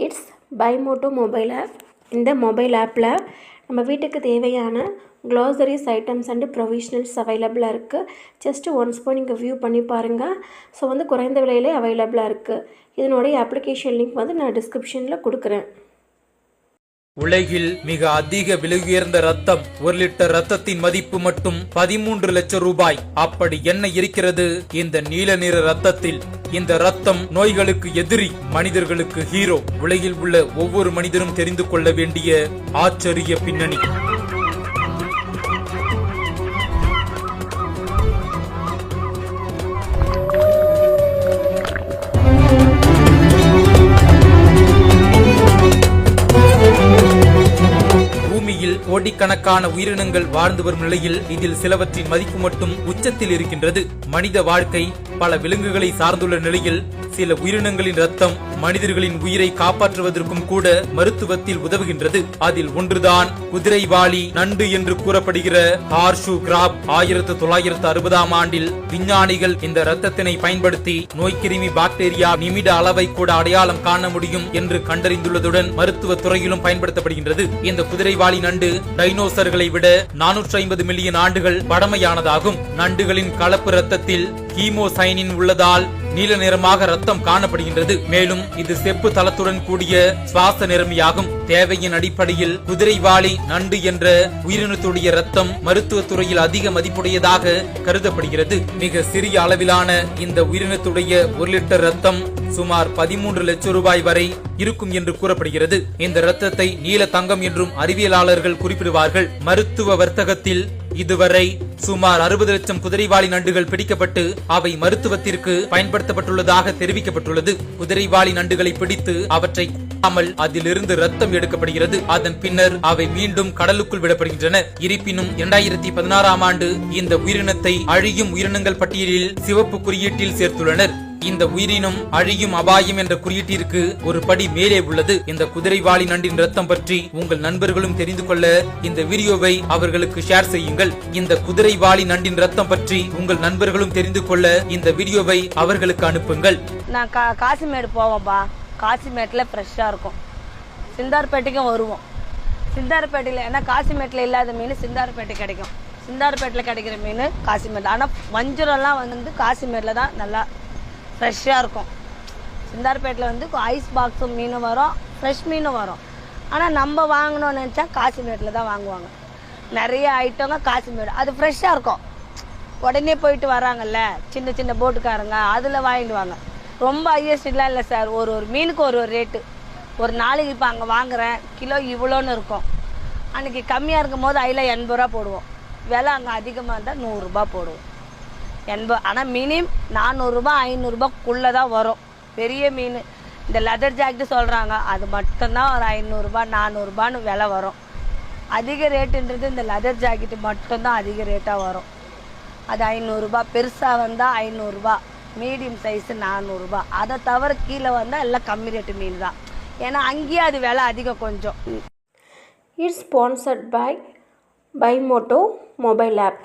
It's பைமோட்டோ mobile app. இந்த mobile ஆப்பில் நம்ம வீட்டுக்கு தேவையான க்ளாசரிஸ் ஐட்டம்ஸ் அண்டு ப்ரொவிஷனல்ஸ் அவைலபிளாக இருக்குது. ஜஸ்ட்டு ஒன்ஸ் போய் நீங்கள் வியூ பண்ணி பாருங்கள். ஸோ குறைந்த விலையிலே அவைலபிளாக இருக்குது. இதனுடைய அப்ளிகேஷன் லிங்க் நான் டிஸ்கிரிப்ஷனில் கொடுக்குறேன். உலகில் மிக அதிக விலையுயர்ந்த ரத்தம். 1 லிட்டர் ரத்தத்தின் மதிப்பு மட்டும் 13 லட்சம் ரூபாய். அப்படி என்ன இருக்கிறது இந்த நீல நிற ரத்தத்தில்? இந்த ரத்தம் நோய்களுக்கு எதிரி, மனிதர்களுக்கு ஹீரோ. உலகில் உள்ள ஒவ்வொரு மனிதரும் தெரிந்து கொள்ள வேண்டிய ஆச்சரிய பின்னணி. கோடிக்கணக்கான உயிரினங்கள் வாழ்ந்து வரும் நிலையில் இதில் சிலவற்றின் மதிப்பு மட்டும் உச்சத்தில் இருக்கின்றது. மனித வாழ்க்கை பல விலங்குகளை சார்ந்துள்ள நிலையில் சில உயிரினங்களின் ரத்தம் மனிதர்களின் உயிரை காப்பாற்றுவதற்கும் கூட மருத்துவத்தில் உதவுகின்றது. அதில் ஒன்றுதான் குதிரைவாலி நண்டு என்று கூறப்படுகிற ஹார்ஷூ கிராப். 1960ஆம் ஆண்டில் விஞ்ஞானிகள் இந்த ரத்தத்தினை பயன்படுத்தி நோய்க்கிருமி, பாக்டீரியா நிமிட அளவை கூட அடையாளம் காண முடியும் என்று கண்டறிந்துள்ளதுடன் மருத்துவ துறையிலும் பயன்படுத்தப்படுகின்றது. இந்த குதிரைவாலி நண்டு டைனோசர்களை விட 450 மில்லியன் ஆண்டுகள் பழமையானதாகும். நண்டுகளின் கலப்பு ரத்தத்தில் ஹீமோசைனின் உள்ளதால் நீல நிறமாக ரத்தம் காணப்படுகின்றது. மேலும் இது செப்பு தளத்துடன் கூடிய சுவாச நிறமியாகும். தேவையின் அடிப்படையில் குதிரைவாலி நண்டு என்ற உயிரினத்துடைய ரத்தம் மருத்துவ துறையில் அதிக மதிப்புடையதாக கருதப்படுகிறது. மிக சிறிய அளவிலான இந்த உயிரினத்துடைய 1 லிட்டர் ரத்தம் சுமார் 13 லட்சம் ரூபாய் வரை இருக்கும் என்று கூறப்படுகிறது. இந்த ரத்தத்தை நீல தங்கம் என்றும் அறிவியலாளர்கள் குறிப்பிடுவார்கள். மருத்துவ வர்த்தகத்தில் இதுவரை சுமார் 60 லட்சம் குதிரைவாலி நண்டுகள் பிடிக்கப்பட்டு அவை மருத்துவத்திற்கு பயன்படுத்தப்பட்டுள்ளதாக தெரிவிக்கப்பட்டுள்ளது. குதிரைவாலி நண்டுகளை பிடித்து அவற்றை அதிலிருந்து ரத்தம் எடுக்கப்படுகிறது. அதன் பின்னர் அவை மீண்டும் கடலுக்குள் விடப்படுகின்றன. இருப்பினும் 2016ஆம் ஆண்டு இந்த உயிரினத்தை அழியும் உயிரினங்கள் பட்டியலில் சிவப்பு குறியீட்டில் சேர்த்துள்ளனர். இந்த உயிரினம் அழியும் அபாயம் என்ற குறியீட்டிற்கு ஒரு படி மேலே உள்ளது. இந்த குதிரைவாலி நண்டின் ரத்தம் பற்றி உங்கள் நண்பர்களும் தெரிந்து கொள்ள இந்த வீடியோவை அவர்களுக்கு ஷேர் செய்யுங்கள். இந்த குதிரைவாலி நண்டின் ரத்தம் பற்றி உங்கள் நண்பர்களும் தெரிந்து கொள்ள இந்த வீடியோவை அவர்களுக்கு அனுப்புங்கள். நான் காசிமேடு போவோம்பா. காசிமேட்ல ஃப்ரெஷ்ஷா இருக்கும். சிந்தார்பேட்டைக்கும் வருவோம். சிந்தார்பேட்டையில் ஏன்னா காசிமேட்டில் இல்லாத மீன் சிந்தார்பேட்டை கிடைக்கும். சிந்தார்பேட்டில் கிடைக்கிற மீன் காசிமேட். ஆனால் வஞ்சிரம்லாம் காசிமேட்டில் தான் நல்லா ஃப்ரெஷ்ஷாக இருக்கும். சிந்தார்பேட்டில் ஐஸ் பாக்ஸும் மீனும் வரும், ஃப்ரெஷ் மீனும் வரும். ஆனால் நம்ம வாங்கணும்னு நினச்சா காசிமேட்டில் தான் வாங்குவாங்க. நிறைய ஐட்டங்க காசிமேடு, அது ஃப்ரெஷ்ஷாக இருக்கும். உடனே போயிட்டு வராங்கல்ல சின்ன சின்ன போட்டுக்காரங்க, அதில் வாங்கிடுவாங்க. ரொம்ப ஹையஸ்ட்லாம் இல்லை சார். ஒரு மீனுக்கு ஒரு ரேட்டு. ஒரு நாளைக்கு இப்போ அங்கே வாங்குகிறேன் கிலோ இவ்வளோன்னு இருக்கும். அன்றைக்கி கம்மியாக இருக்கும் போது அதில் 80 ரூபா போடுவோம். விலை அங்கே அதிகமாக இருந்தால் 100 ரூபா போடுவோம். 80. ஆனால் மினிமம் 400 ரூபா 500 ரூபாய்க்குள்ளே தான் வரும். பெரிய மீன் இந்த லெதர் ஜாக்கெட்டு சொல்கிறாங்க, அது மட்டும்தான் ஒரு 500 ரூபா 400 ரூபான்னு விலை வரும். அதிக ரேட்டுன்றது இந்த லெதர் ஜாக்கெட்டு மட்டும்தான் அதிக ரேட்டாக வரும். அது 500 ரூபா. பெருசாக வந்தால் 500 ரூபா, மீடியம் சைஸு 400 ரூபா. அதை தவிர கீழே வந்தால் எல்லாம் கம்மி ரேட்டு மீன் தான். ஏன்னா அங்கேயே அது விலை அதிகம் கொஞ்சம். இட்ஸ் ஸ்பான்சர்ட் பை பைமோட்டோ மொபைல் ஆப்.